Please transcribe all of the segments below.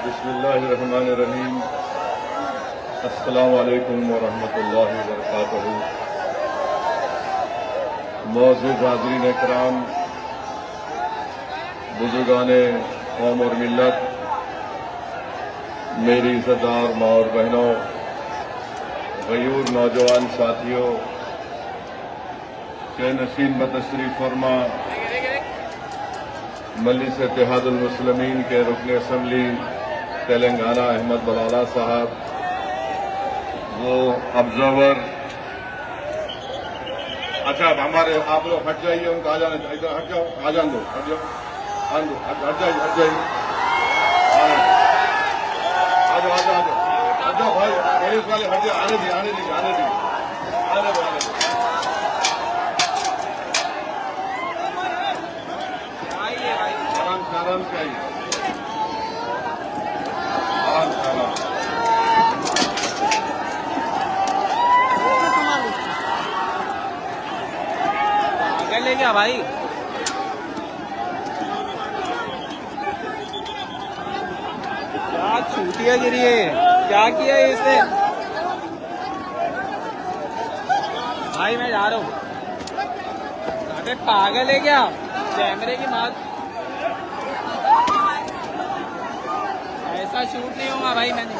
बिस्मिल्लाहिर्रहमानिर्रहीम। अस्सलामु अलैकुम वरहमतुल्लाहि वबरकातुहू। मौजूद हाज़रीन इकराम, बुजुर्गाने कौम और मिल्लत, मेरी इज़्ज़तदार माँ और बहनों, गयूर नौजवान साथियों, के नशीन बतशरीफ फरमा मजलिस इत्तेहादुल मुस्लिमीन के रुकन असम्बली तेलंगाना अहमद बलाला साहब, वो ऑब्जर्वर। अच्छा, हमारे आप लोग हट जाइए, उनको आ जाने, इधर हट जाओ, आ जान दो, हट जाओ, हट जाइए, हट जाइए, आ जाओ, आ जाओ, हट जाओ भाई, पुलिस वाले हट जाओ, आने दीजिए, आने दीजिए, आने दीजिए, आने दो, आने दो। आराम से आइए, आराम से, आराम से। आगे ले गया भाई। क्या छूटिया गिरी है, क्या किया है इसने? भाई मैं जा रहा हूँ। अबे पागल है क्या? कैमरे की मात, ऐसा शूट नहीं होगा भाई। मैंने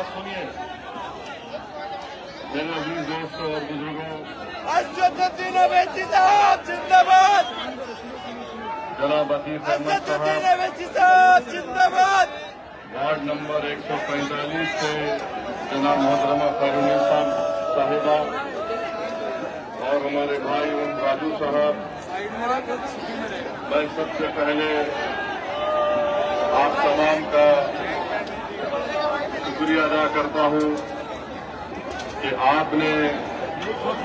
सुनिए मेरे अजीज दोस्तों और बुजुर्गों, जिंदाबाद। जनाब अतीफ अहमद साहब जिंदाबाद। वार्ड नंबर 145 से जनाब मोहतरमा खैरुल साहिबा और हमारे भाई उन राजू साहब, मैं सबसे पहले आप तमाम का शुक्रिया अदा करता हूं कि आपने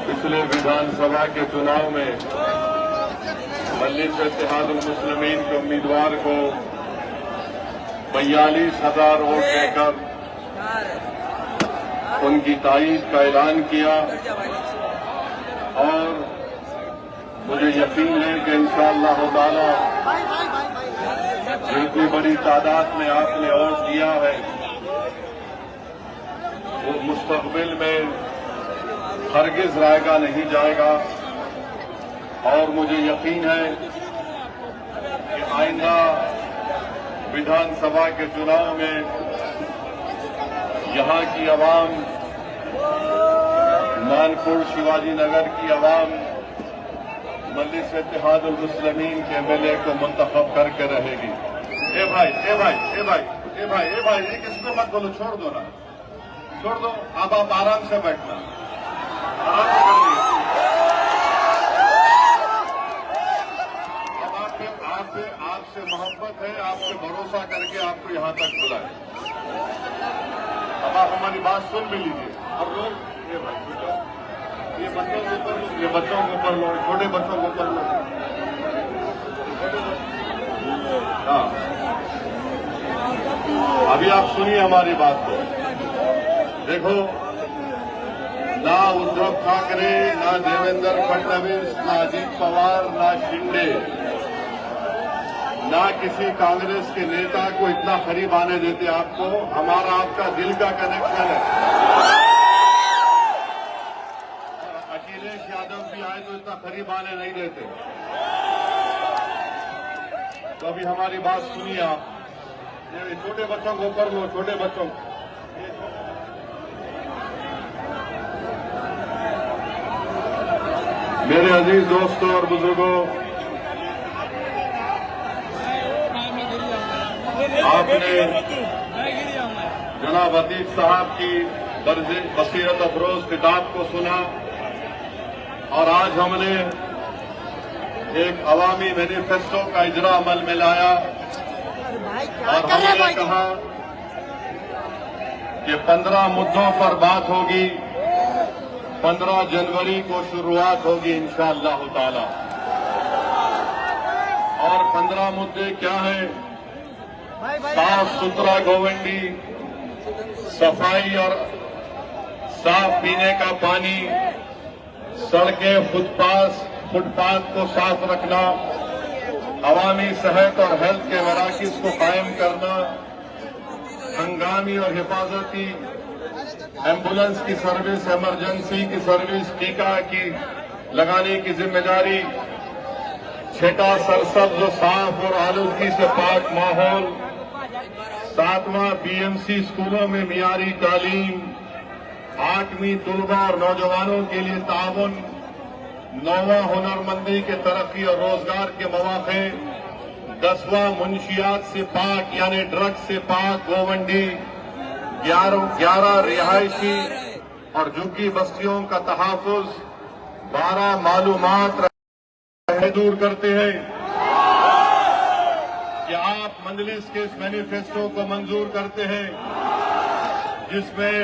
पिछले विधानसभा के चुनाव में मजलिस इत्तेहादुल मुस्लिमीन के उम्मीदवार को 42,000 वोट देकर उनकी ताईद का ऐलान किया और मुझे यकीन है कि इंशाअल्लाह ताला जितनी बड़ी तादाद में आपने वोट दिया है वो मुस्तकबिल में हरगिज रायगा नहीं जाएगा। और मुझे यकीन है कि आइंदा विधानसभा के चुनाव में यहां की आवाम, मानपुर शिवाजी नगर की आवाम मजलिस इत्तेहादुल मुस्लिमीन के एमएलए को मुंतखब करके रहेगी। ए भाई, ए भाई, ए भाई, ए भाई, ए भाई, ये किसको मत बोलो, छोड़ दो ना, छोड़ दो। अब आप आराम से बैठना, आराम से बैठिए। अब आपसे मोहब्बत है, आपसे भरोसा करके आपको यहां तक बुलाए। अब आप हमारी बात सुन भी लीजिए। और लोग ये भाई, ये बच्चों के ऊपर, ये बच्चों के ऊपर लो, छोटे बच्चों के ऊपर लो। हाँ, अभी आप सुनिए हमारी बात को। देखो, ना उद्धव ठाकरे, ना देवेंद्र फडणवीस, ना अजीत पवार, ना शिंदे, ना किसी कांग्रेस के नेता को इतना करीब आने देते आपको। हमारा आपका दिल का कनेक्शन है। ज्यादा करीब आने नहीं देते। तो अभी हमारी बात सुनिए आप। ये छोटे बच्चों को ऊपर लो, छोटे बच्चों को। मेरे अजीज दोस्तों और बुजुर्गों, आपने जनाब अतीक साहब की बसीरत अफरोज किताब को सुना और आज हमने एक अवामी मैनिफेस्टो का इजरा अमल में लाया और हमने कहा कि 15 मुद्दों पर बात होगी। 15 जनवरी को शुरुआत होगी इंशाअल्लाह ताला। और 15 मुद्दे क्या हैं? साफ सुथरा गोवंडी, सफाई और साफ पीने का पानी, सड़कें, फुटपाथ को साफ रखना, अवामी सेहत और हेल्थ के मराकज़ को कायम करना, हंगामी और हिफाजती एम्बुलेंस की सर्विस, इमरजेंसी की सर्विस, टीका की लगाने की जिम्मेदारी, छठा सरसब्ज साफ और आलूगी से पाक माहौल, 7वां बीएमसी स्कूलों में मियारी तालीम, 8वीं तुलबा और नौजवानों के लिए ताउन, 9वां हुनरमंदी के तरक्की और रोजगार के मौके, 10वां मुंशियात से पाक यानी ड्रग्स से पाक गोवंडी, 11 रिहायशी और झुग्गी बस्तियों का तहफ़्फ़ुज़, 12 मालूमात दूर करते हैं कि आप मजलिस के इस मैनिफेस्टो को मंजूर करते हैं जिसमें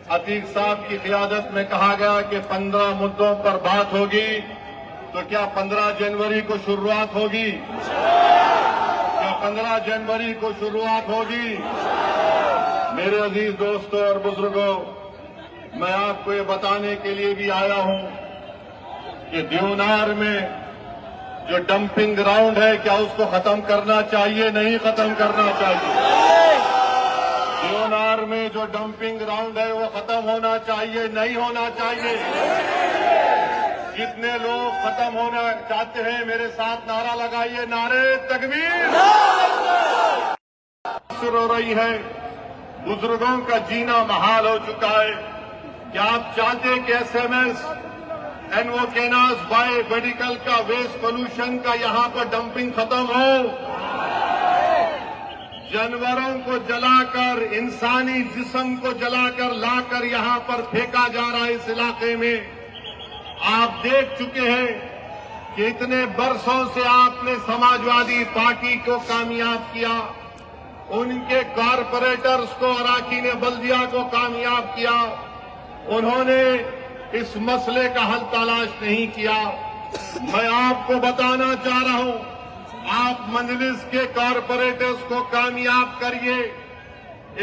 अतीक साहब की क़ियादत में कहा गया कि 15 मुद्दों पर बात होगी। तो क्या 15 जनवरी को शुरुआत होगी? क्या 15 जनवरी को शुरुआत होगी? मेरे अजीज दोस्तों और बुजुर्गों, मैं आपको ये बताने के लिए भी आया हूं कि देवनार में जो डंपिंग ग्राउंड है, क्या उसको खत्म करना चाहिए? नहीं खत्म करना चाहिए। देवनार में जो डंपिंग ग्राउंड है वो खत्म होना चाहिए, नहीं होना चाहिए। कितने लोग खत्म होना चाहते हैं? मेरे साथ नारा लगाइए, नारे तकबीर। शुरू हो रही है, बुजुर्गों का जीना महाल हो चुका है। क्या आप चाहते कि एसएमएस एनवोकेनास बाय मेडिकल का वेस्ट पोल्यूशन का यहां पर डंपिंग खत्म हो? जानवरों को जलाकर, इंसानी जिस्म को जलाकर लाकर यहां पर फेंका जा रहा है इस इलाके में। आप देख चुके हैं कि इतने बरसों से आपने समाजवादी पार्टी को कामयाब किया, उनके कारपोरेटर्स को, अराकीन बल्दिया को कामयाब किया। उन्होंने इस मसले का हल तलाश नहीं किया। मैं आपको बताना चाह रहा हूं, आप मजलिस के कारपोरेटर्स को कामयाब करिए,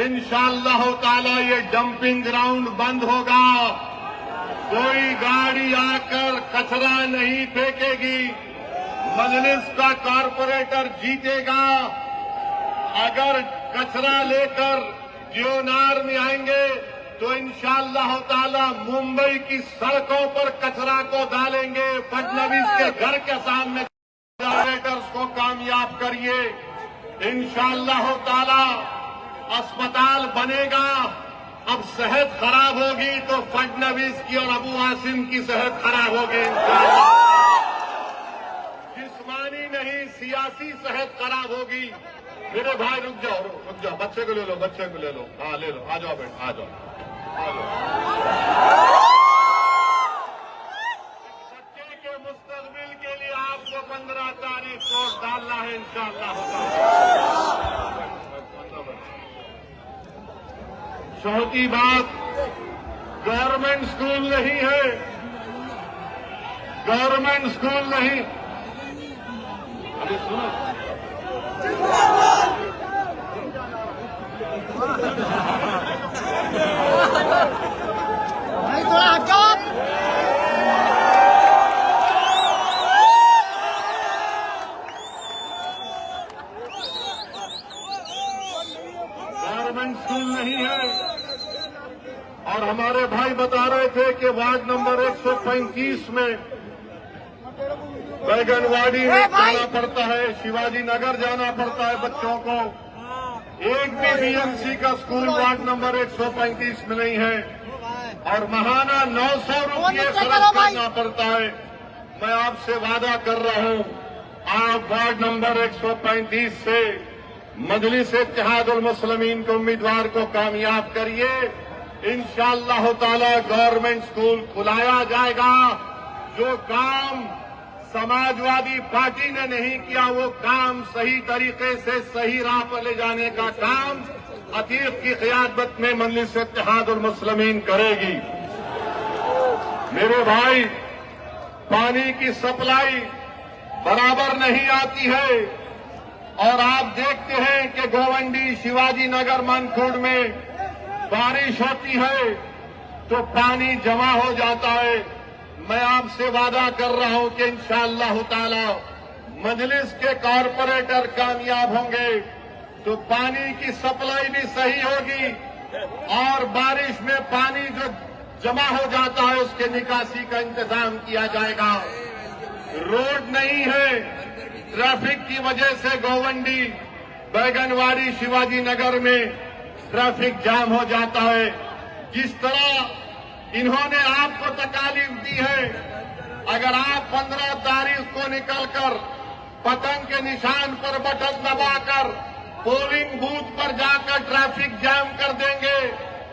इंशाअल्लाह ताला ये डंपिंग ग्राउंड बंद होगा। कोई गाड़ी आकर कचरा नहीं फेंकेगी। मजलिस का कारपोरेटर जीतेगा। अगर कचरा लेकर देवनार में आएंगे तो इंशाअल्लाह ताला मुंबई की सड़कों पर कचरा को डालेंगे। फडणवीस के घर के सामने कारपोरेटर्स को कामयाब करिए, इंशाअल्लाह ताला अस्पताल बनेगा। अब सेहत खराब होगी तो फडणवीस की और अबू आसिम की सेहत खराब होगी इंशाअल्लाह। जिस्मानी नहीं, सियासी सेहत खराब होगी। मेरे भाई रुक जाओ, बच्चे को ले लो, बच्चे को ले लो। हाँ ले लो, आ जाओ बेटा, आ जाओ। बच्चे के मुस्तकबिल के लिए आपको 15 तारीख को डालना है इंशाअल्लाह। चौथी बात, गवर्नमेंट स्कूल नहीं है, गवर्नमेंट स्कूल नहीं। अभी सुनो, भाई थोड़ा हटो। गवर्नमेंट स्कूल नहीं है। और हमारे भाई बता रहे थे कि वार्ड नंबर 135 में बैगनवाड़ी में जाना पड़ता है, शिवाजी नगर जाना पड़ता है बच्चों को। एक भी बीएमसी का स्कूल वार्ड नंबर 135 में नहीं है और महाना 900 रुपये खर्च करना पड़ता है। मैं आपसे वादा कर रहा हूं, आप वार्ड नंबर 135 से मजलिस इत्तेहादुल मुस्लिमीन के उम्मीदवार को कामयाब करिए। इंशाअल्लाह ताला गवर्नमेंट स्कूल खुलाया जाएगा। जो काम समाजवादी पार्टी ने नहीं किया, वो काम सही तरीके से सही राह पर ले जाने का काम अतीक की क़यादत में मजलिस इत्तेहादुल मुस्लिमीन करेगी। मेरे भाई, पानी की सप्लाई बराबर नहीं आती है और आप देखते हैं कि गोवंडी, शिवाजी नगर, मनखुर्द में बारिश होती है तो पानी जमा हो जाता है। मैं आपसे वादा कर रहा हूं कि इंशाअल्लाह ताला मजलिस के कॉरपोरेटर कामयाब होंगे तो पानी की सप्लाई भी सही होगी और बारिश में पानी जो जमा हो जाता है उसके निकासी का इंतजाम किया जाएगा। रोड नहीं है, ट्रैफिक की वजह से गोवंडी, बैगनवाड़ी, शिवाजी नगर में ट्रैफिक जाम हो जाता है। जिस तरह इन्होंने आपको तकालीफ दी है, अगर आप 15 तारीख को निकलकर पतंग के निशान पर बटन दबाकर पोलिंग बूथ पर जाकर ट्रैफिक जाम कर देंगे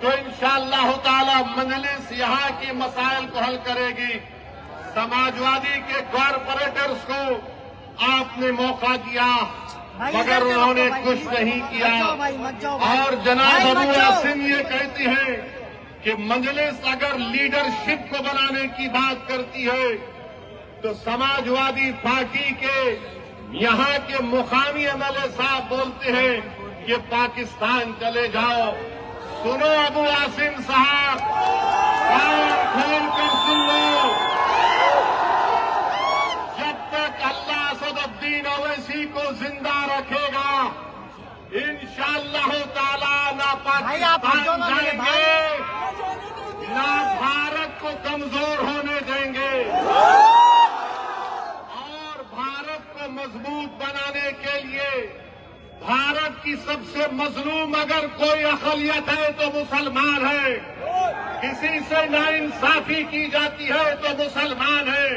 तो इंशाअल्लाह ताला मजलिस यहाँ की मसाइल को हल करेगी। समाजवादी के कॉरपोरेटर्स को आपने मौका दिया मगर उन्होंने कुछ नहीं किया। और जनाब अबू आसिम ये कहती हैं कि मजलिस अगर लीडरशिप को बनाने की बात करती है तो समाजवादी पार्टी के यहाँ के मुकामी एमएलए साहब बोलते हैं कि पाकिस्तान चले जाओ। सुनो अबू आसिम साहब, कान खोल कर सुन लो। जब तक अल्लाह असदुद्दीन ओवैसी को जिंदा रखेगा इंशाअल्लाह ताला ना पाकिस्तान जाएंगे ना भारत को कमजोर होने देंगे और भारत को मजबूत बनाने के लिए भारत की सबसे मजलूम अगर कोई अक़लियत है तो मुसलमान है। किसी से नाइंसाफी की जाती है तो मुसलमान है।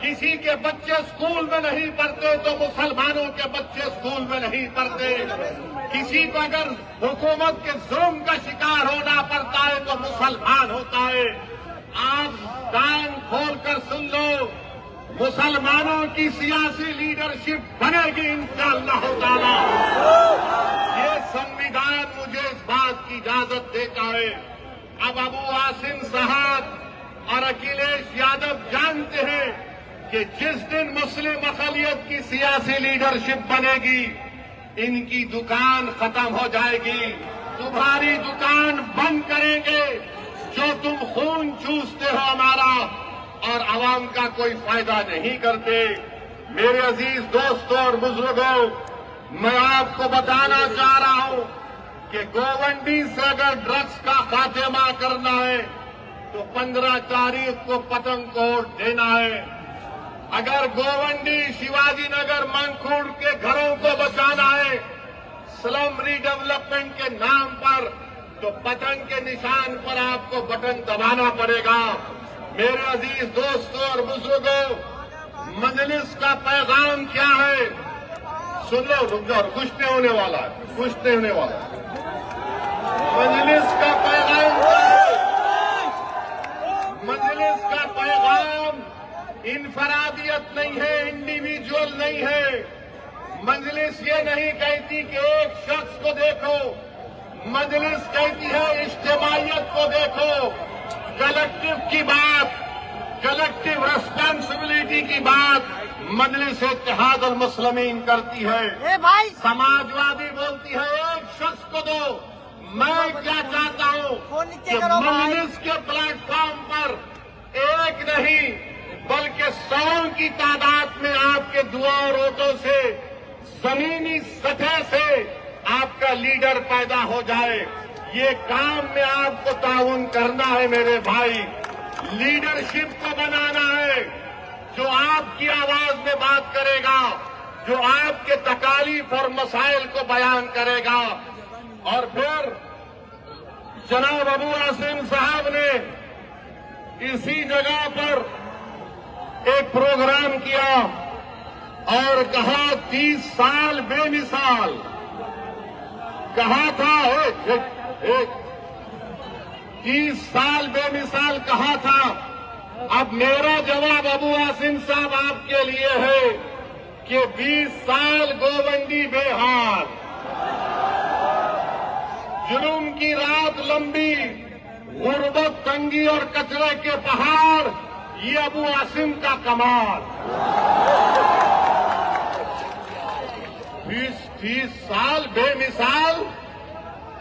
किसी के बच्चे स्कूल में नहीं पढ़ते तो मुसलमानों के बच्चे स्कूल में नहीं पढ़ते। किसी को अगर हुकूमत के जुल्म का शिकार होना पड़ता है तो मुसलमान होता है। आप कान खोलकर सुन लो, मुसलमानों की सियासी लीडरशिप बनेगी इंशाअल्लाह ताला। ये संविधान मुझे इस बात की इजाजत देता है। अब अबू आसिम साहब और अखिलेश यादव जानते हैं कि जिस दिन मुस्लिम अक़लियत की सियासी लीडरशिप बनेगी इनकी दुकान खत्म हो जाएगी। तुम्हारी दुकान बंद करेंगे जो तुम खून चूसते हो हमारा और आवाम का कोई फायदा नहीं करते। मेरे अजीज दोस्तों और बुजुर्गों, मैं आपको बताना चाह रहा हूं कि गोवंडी से अगर ड्रग्स का खात्मा करना है तो 15 तारीख को पतंग को देना है। अगर गोवंडी, शिवाजी नगर, मनखुर्द के घरों को बचाना है स्लम रीडेवलपमेंट के नाम पर तो पतंग के निशान पर आपको बटन दबाना पड़ेगा। मेरे अजीज दोस्तों और बुजुर्गों, मजलिस का पैगाम क्या है सुन लो। रुक जाओ, कुछ नहीं होने वाला है, कुछ नहीं होने वाला। मजलिस का पैगाम क्या है? मजलिस का पैगाम इनफरादियत नहीं है, इंडिविजुअल नहीं है। मजलिस ये नहीं कहती कि एक शख्स को देखो, मजलिस कहती है इज्तिमाइयत को देखो। कलेक्टिव की बात, कलेक्टिव रिस्पांसिबिलिटी की बात मजलिस इत्तेहादुल मुस्लिमीन करती है। समाजवादी बोलती है एक शख्स को दो। मैं क्या चाहता हूं कि मजलिस के प्लेटफॉर्म पर एक नहीं बल्कि 100 की तादाद में आपके दुआ और वोटों से जमीनी सतह से आपका लीडर पैदा हो जाए। ये काम में आपको ताउन करना है मेरे भाई। लीडरशिप को बनाना है। जो आपकी आवाज में बात करेगा, जो आपके तकालीफ और मसाइल को बयान करेगा। और फिर जनाब अबू आसिम साहब ने इसी जगह पर एक प्रोग्राम किया और कहा 30 साल बेमिसाल, कहा था 30 साल बेमिसाल कहा था। अब मेरा जवाब अबू आसिम साहब आपके लिए है कि 20 साल गोवंडी बेहाल, जुल्म की रात लंबी, गुर्बत, तंगी और कचरे के पहाड़, ये अबू आसिम का कमाल। 20 साल बेमिसाल।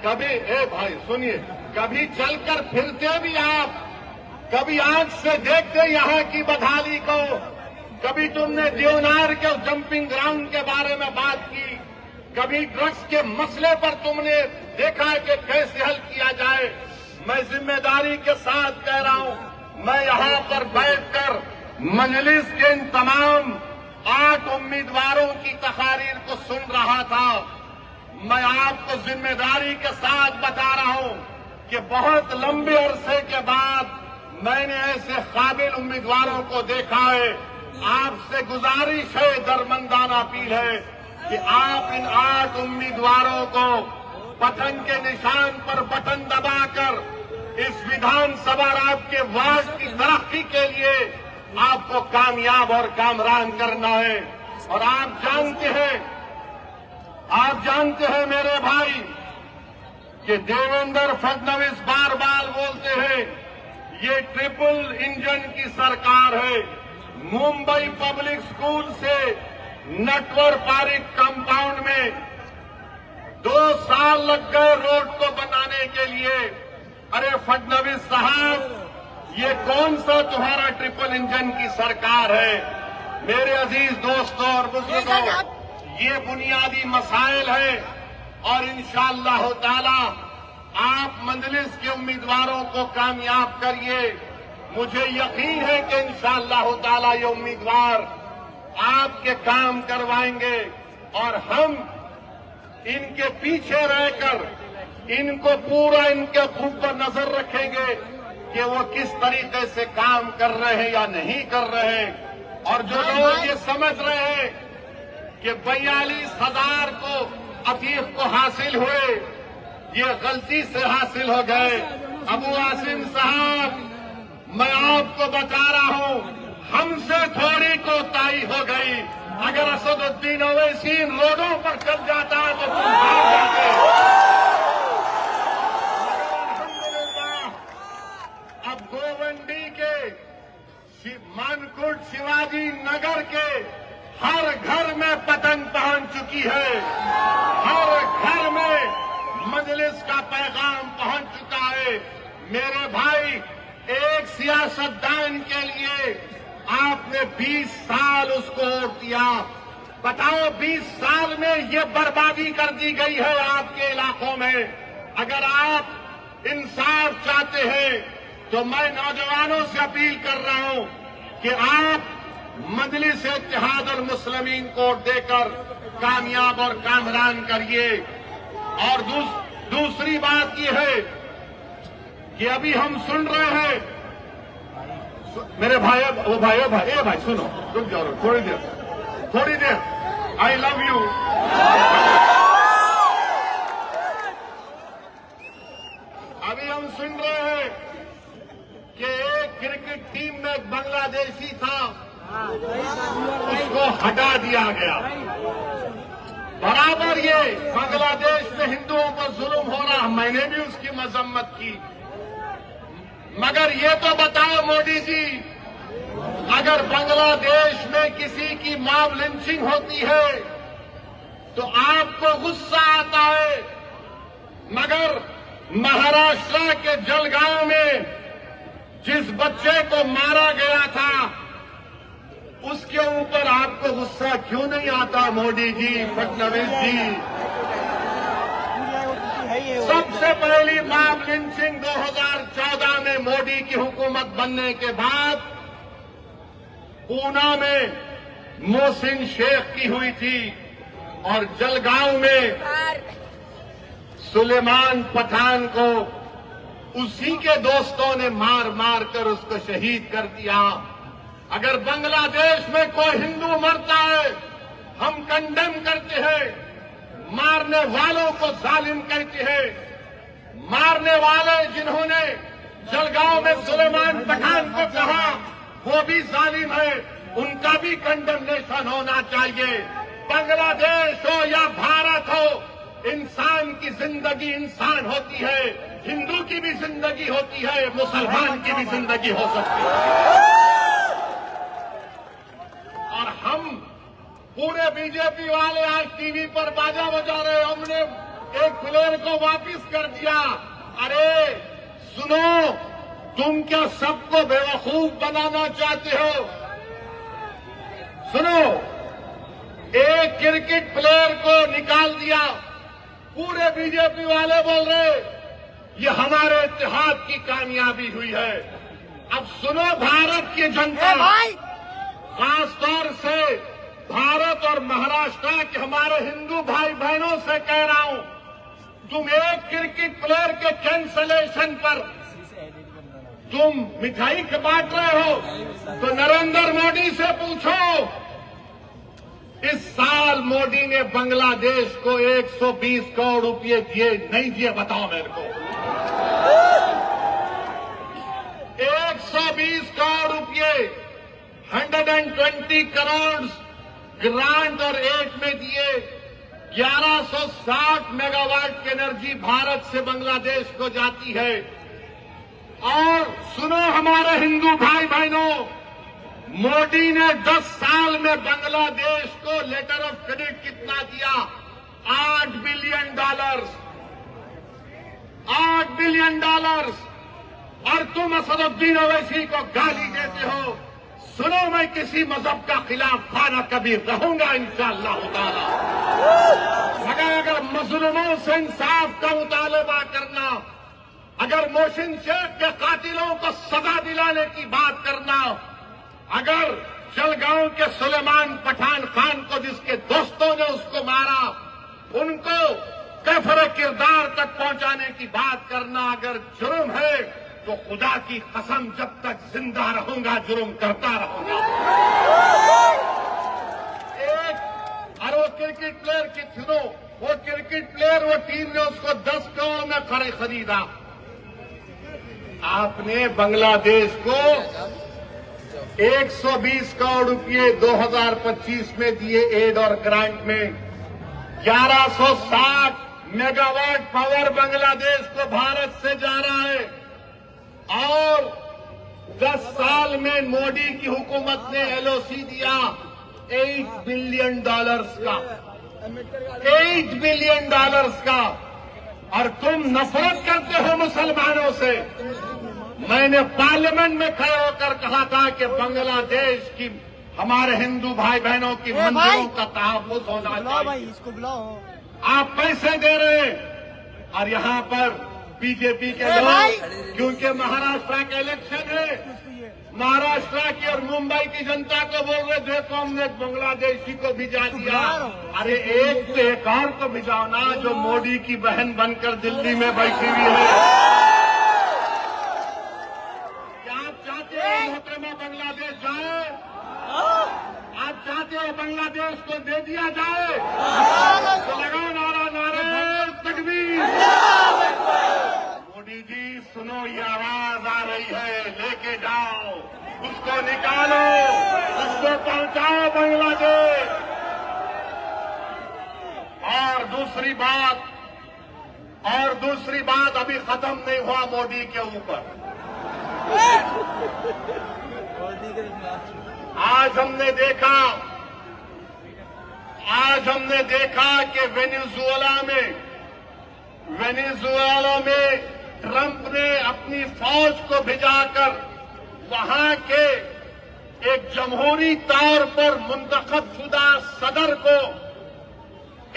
कभी भाई सुनिए, कभी चलकर फिरते भी आप, कभी आंख से देखते यहाँ की बदहाली को, कभी तुमने देवनार के जंपिंग ग्राउंड के बारे में बात की, कभी ड्रग्स के मसले पर तुमने देखा कि कैसे हल किया जाए। मैं जिम्मेदारी के साथ कह रहा हूं, मैं यहां पर बैठकर मजलिस के इन तमाम 8 उम्मीदवारों की तकारीर को सुन रहा था। मैं आपको जिम्मेदारी के साथ बता रहा हूं कि बहुत लंबे अरसे के बाद मैंने ऐसे काबिल उम्मीदवारों को देखा है। आपसे गुजारिश है, दरमंदाना अपील है कि आप इन 8 उम्मीदवारों को बटन के निशान पर बटन दबाकर इस विधानसभा आपके वार्ड की तरक्की के लिए आपको कामयाब और कामरान करना है। और आप जानते हैं मेरे भाई कि देवेंद्र फडणवीस बार बार बोलते हैं ये ट्रिपल इंजन की सरकार है। मुंबई पब्लिक स्कूल से नटवर पार्क कंपाउंड में 2 साल लग गए रोड को बनाने के लिए। अरे फडणवीस साहब, ये कौन सा तुम्हारा ट्रिपल इंजन की सरकार है? मेरे अजीज दोस्तों और बुजुर्गों, ये बुनियादी मसाइल है और इंशाअल्लाह ताला आप मजलिस के उम्मीदवारों को कामयाब करिए। मुझे यकीन है कि इंशाअल्लाह ताला ये उम्मीदवार आपके काम करवाएंगे और हम इनके पीछे रहकर इनको पूरा इनके ऊपर नजर रखेंगे कि वो किस तरीके से काम कर रहे हैं या नहीं कर रहे हैं। और जो लोग ये समझ रहे हैं कि 42,000 को अतीक को हासिल हुए, ये गलती से हासिल हो गए। अबू आसिम साहब, मैं आपको बता रहा हूं, हमसे थोड़ी कोताही हो गई। अगर असदुद्दीन ओवैसी रोडों पर चल जाता तो तुम भाग जाते। अब गोवंडी के मानकुट शिवाजी नगर के हर घर में पतंग पहुंच चुकी है। हर घर में मजलिस का पैगाम पहुंच चुका है। मेरे भाई, एक सियासतदान के लिए आपने 20 साल उसको वोट दिया। बताओ 20 साल में ये बर्बादी कर दी गई है आपके इलाकों में। अगर आप इंसाफ चाहते हैं तो मैं नौजवानों से अपील कर रहा हूं कि आप मजलिस इत्तेहादुल मुस्लिमीन को देकर कामयाब और कामरान करिए। और दूसरी बात यह है कि अभी हम सुन रहे हैं, मेरे भाई, भाई सुनो, रुक जाओ थोड़ी देर। I love you. अभी हम सुन रहे हैं कि एक क्रिकेट टीम में एक बांग्लादेशी था, उसको हटा दिया गया। बराबर ये बांग्लादेश में हिंदुओं पर जुल्म हो रहा, मैंने भी उसकी मजम्मत की। मगर ये तो बताओ मोदी जी, अगर बांग्लादेश में किसी की मॉब लिंचिंग होती है तो आपको गुस्सा आता है, मगर महाराष्ट्र के जलगांव में जिस बच्चे को मारा गया था उसके ऊपर आपको गुस्सा क्यों नहीं आता मोदी जी, फडणवीस जी? सबसे पहली मॉब लिंचिंग 2014 में मोदी की हुकूमत बनने के बाद पूना में मोहसिन शेख की हुई थी और जलगांव में सुलेमान पठान को उसी के दोस्तों ने मार मार कर उसको शहीद कर दिया। अगर बांग्लादेश में कोई हिंदू मरता है हम कंडेम करते हैं, मारने वालों को जालिम कहते हैं। मारने वाले जिन्होंने जलगांव में सुलेमान पठान को कहा वो भी जालिम है, उनका भी कंडेमनेशन होना चाहिए। बांग्लादेश हो या भारत हो, इंसान की जिंदगी इंसान होती है, हिंदू की भी जिंदगी होती है, मुसलमान की भी जिंदगी हो सकती है। और हम पूरे बीजेपी वाले आज टीवी पर बाजा बजा रहे, हमने एक प्लेयर को वापस कर दिया। अरे सुनो, तुम क्या सबको बेवकूफ बनाना चाहते हो? सुनो, एक क्रिकेट प्लेयर को निकाल दिया, पूरे बीजेपी वाले बोल रहे ये हमारे इत्तेहाद की कामयाबी हुई है। अब सुनो भारत की जनता, खासतौर से भारत और महाराष्ट्र के हमारे हिंदू भाई बहनों से कह रहा हूं, तुम एक क्रिकेट प्लेयर के कैंसलेशन पर तुम मिठाई बांट रहे हो तो नरेंद्र मोदी से पूछो। इस साल मोदी ने बांग्लादेश को 120 करोड़ रुपए दिए नहीं दिए, बताओ मेरे को। 120 करोड़ रुपए, 120 करोड़ ग्रांट और एड में दिए। 1160 मेगावाट की एनर्जी भारत से बांग्लादेश को जाती है। और सुनो हमारे हिंदू भाई बहनों, मोदी ने 10 साल में बांग्लादेश को लेटर ऑफ क्रेडिट कितना दिया? $8 बिलियन। $8 बिलियन। और तुम असदुद्दीन ओवैसी को गाली देते हो। सुनो, मैं किसी मजहब का खिलाफ खाना कभी रहूंगा इंशाअल्लाह ताला, मगर अगर मजलूमों से इंसाफ का मुतालबा करना, अगर मोहसिन शेख के कातिलों को सजा दिलाने की बात करना, अगर जलगांव के सुलेमान पठान खान को जिसके दोस्तों ने उसको मारा उनको कफर किरदार तक पहुंचाने की बात करना अगर जुर्म है तो खुदा की कसम जब तक जिंदा रहूंगा जुर्म करता रहूंगा। वो क्रिकेट प्लेयर की सुनो, वो क्रिकेट प्लेयर, वो टीम ने उसको 10 करोड़ में खरीदा। आपने बांग्लादेश को 120 करोड़ रुपए 2025 में दिए एड और ग्रांट में। 1160 मेगावाट पावर बांग्लादेश को भारत से जा रहा है। और 10 साल में मोदी की हुकूमत ने एलओसी दिया $8 बिलियन का, $8 बिलियन का। और तुम नफरत करते हो मुसलमानों से। मैंने पार्लियामेंट में खड़े होकर कहा था कि बांग्लादेश की हमारे हिंदू भाई बहनों की मंदिरों का तहफ़्फ़ुज़ होना चाहिए। इसको बुलाओ। आप पैसे दे रहे हैं और यहाँ पर बीजेपी के लोग, क्योंकि महाराष्ट्र का इलेक्शन है, महाराष्ट्र की और मुंबई की जनता को बोल रहे देखो हमने बांग्लादेशी को भिजा दिया। अरे एक तो एक और को भिजाओ ना जो मोदी की बहन बनकर दिल्ली में बैठी हुई है। क्या आप चाहते हो मोहतरमा बांग्लादेश जाए? आप चाहते हो बांग्लादेश को दे दिया जाए? तो लगाओ नारा, नारे तकबीर। मोदी जी सुनो, ये आवाज आ रही है, लेके जाओ उसको, निकालो उसको, पहुंचाओ बांग्लादेश। और दूसरी बात अभी खत्म नहीं हुआ मोदी के ऊपर। आज हमने देखा कि वेनेजुएला में ट्रंप ने अपनी फौज को भिजाकर वहां के एक जमहूरी तौर पर मुंतखबशुदा सदर को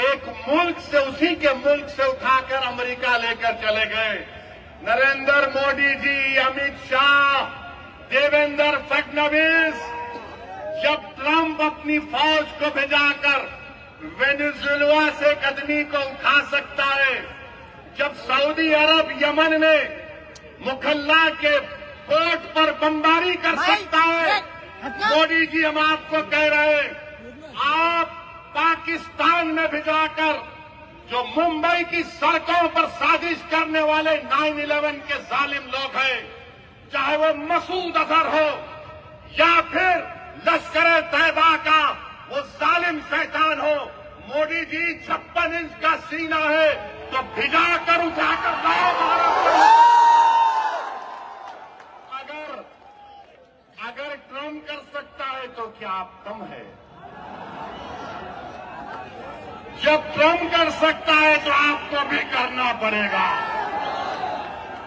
एक मुल्क से, उसी के मुल्क से उठाकर अमेरिका लेकर चले गए। नरेंद्र मोदी जी, अमित शाह, देवेंद्र फडणवीस जब ट्रंप अपनी फौज को भिजाकर वेनेजुएला से कदमी को उठा सकता है, जब सऊदी अरब यमन में मुखल्ला के पोर्ट पर बमबारी कर सकता है, मोदी जी हम आपको कह रहे हैं, आप पाकिस्तान में भिजाकर जो मुंबई की सड़कों पर साजिश करने वाले 9/11 के जालिम लोग हैं, चाहे वो मसूद अजहर हो या फिर लश्कर तैयबा का वो जालिम शैतान हो, मोदी जी 56 इंच का सीना है तो भिजाकर उठाकर लाओ भारत। अगर ट्रंप कर सकता है तो क्या आप कम है? जब ट्रंप कर सकता है तो आपको भी करना पड़ेगा,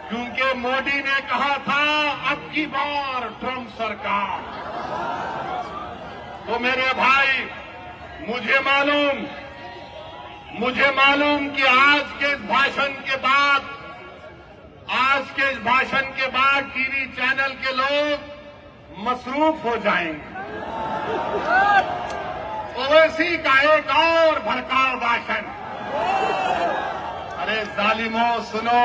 क्योंकि मोदी ने कहा था अब की बार ट्रंप सरकार। तो मेरे भाई, मुझे मालूम कि आज के इस भाषण के बाद टीवी चैनल के लोग मसरूफ हो जाएंगे। ओवैसी का एक और भड़काऊ भाषण। अरे जालिमों सुनो,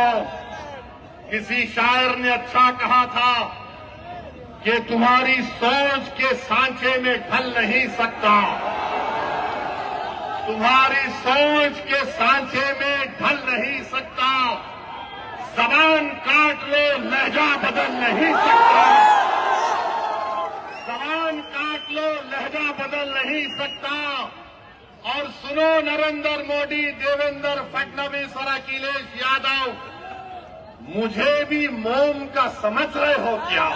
किसी शायर ने अच्छा कहा था कि तुम्हारी सोच के सांचे में ढल नहीं सकता, तुम्हारी सोच के सांचे में ढल नहीं सकता, जबान काट लो लहजा बदल नहीं सकता, जबान काट लो लहजा बदल नहीं सकता। और सुनो नरेंद्र मोदी, देवेंद्र फडणवीस और अखिलेश यादव, मुझे भी मोम का समझ रहे हो क्या?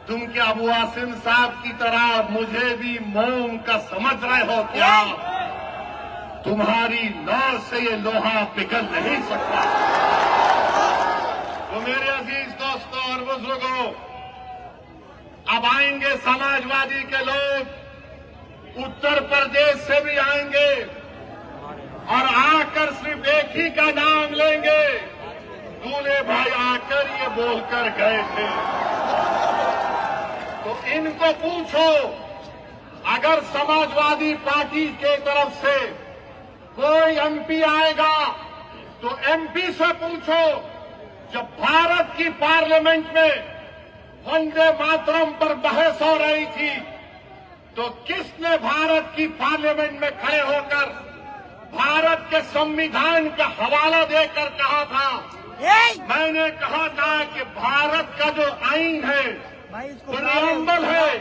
तुम क्या अबू आसिम साहब की तरह मुझे भी मोम का समझ रहे हो क्या? तुम्हारी नौ से ये लोहा पिघल नहीं सकता। तो मेरे अजीज दोस्तों और बुजुर्गों, अब आएंगे समाजवादी के लोग, उत्तर प्रदेश से भी आएंगे और आकर सिर्फ एक ही का नाम लेंगे, दूल्हे भाई आकर ये बोलकर गए थे। तो इनको पूछो, अगर समाजवादी पार्टी के तरफ से कोई एमपी आएगा तो एमपी से पूछो, जब भारत की पार्लियामेंट में वंदे मातरम पर बहस हो रही थी तो किसने भारत की पार्लियामेंट में खड़े होकर भारत के संविधान का हवाला देकर कहा था? मैंने कहा था कि भारत का जो आईन है, प्रियम्बल है,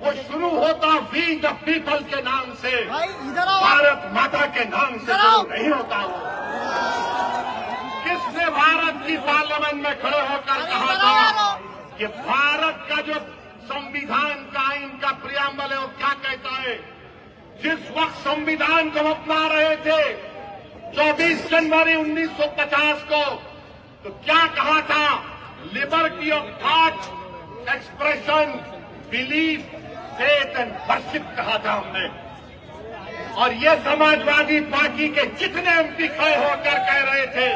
वो शुरू होता वी द पीपल के नाम से, भारत माता के नाम से शुरू नहीं होता। वो किसने भारत की पार्लियामेंट में खड़े होकर कहा था कि भारत का जो संविधान का आईन का प्रियम्बल है वो क्या कहता है? जिस वक्त संविधान को अपना रहे थे 24 जनवरी 1950 को, तो क्या कहा था? Liberty of thought, expression, belief, faith and worship कहा था हमने। और ये समाजवादी पार्टी के जितने एमपी खड़े होकर कह रहे थे,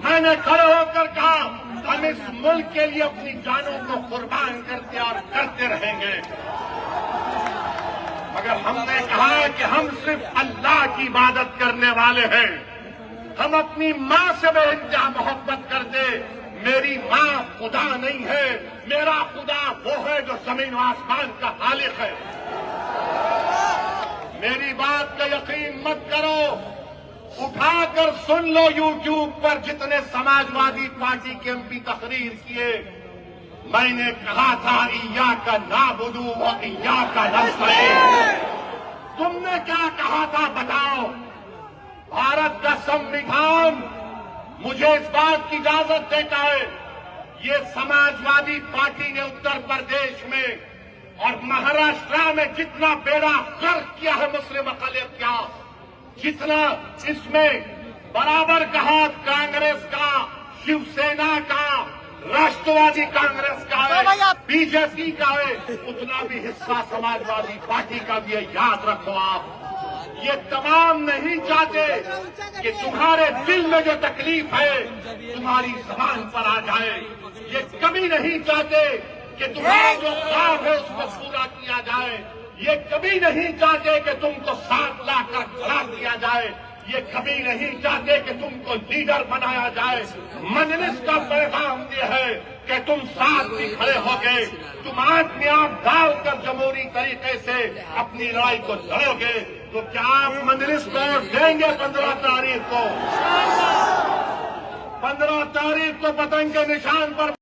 मैंने खड़े होकर कहा हम इस मुल्क के लिए अपनी जानों को कुर्बान करते और करते रहेंगे। मगर हमने कहा कि हम सिर्फ अल्लाह की इबादत करने वाले हैं। हम अपनी मां से बेइंतहा मोहब्बत करते। मेरी मां खुदा नहीं है, मेरा खुदा वो है जो जमीन और आसमान का खालिक है। मेरी बात का यकीन मत करो, उठाकर सुन लो यूट्यूब पर जितने समाजवादी पार्टी के एमपी तकरीर किए। मैंने कहा था इय्याका नाबुदु व इय्याका नस्तईन। तुमने क्या कहा था बताओ? भारत का संविधान मुझे इस बात की इजाजत देता है। ये समाजवादी पार्टी ने उत्तर प्रदेश में और महाराष्ट्र में जितना बेड़ा गर्क किया है मुस्लिम अक़लियत का, जितना इसमें बराबर का हाथ कांग्रेस का, शिवसेना का, राष्ट्रवादी कांग्रेस का है, बीजेपी का है, उतना भी हिस्सा समाजवादी पार्टी का भी है। याद रखो आप, ये तमाम नहीं चाहते कि तुम्हारे दिल में जो तकलीफ है तुम्हारी जबान पर आ जाए। ये कभी नहीं चाहते कि तुम्हारा जो ख्वाब है उसको पूरा किया जाए। ये कभी नहीं चाहते कि तुमको साथ लाकर खड़ा किया जाए। ये कभी नहीं चाहते कि तुमको लीडर बनाया जाए। मजलिस का पैगाम ये है कि तुम साथ भी खड़े होगे, तुम आदमी आप डालकर जमहूरी तरीके से अपनी लड़ाई को लड़ोगे। तो क्या आप मजलिस को देंगे 15 तारीख को? 15 तारीख को पतंग के निशान पर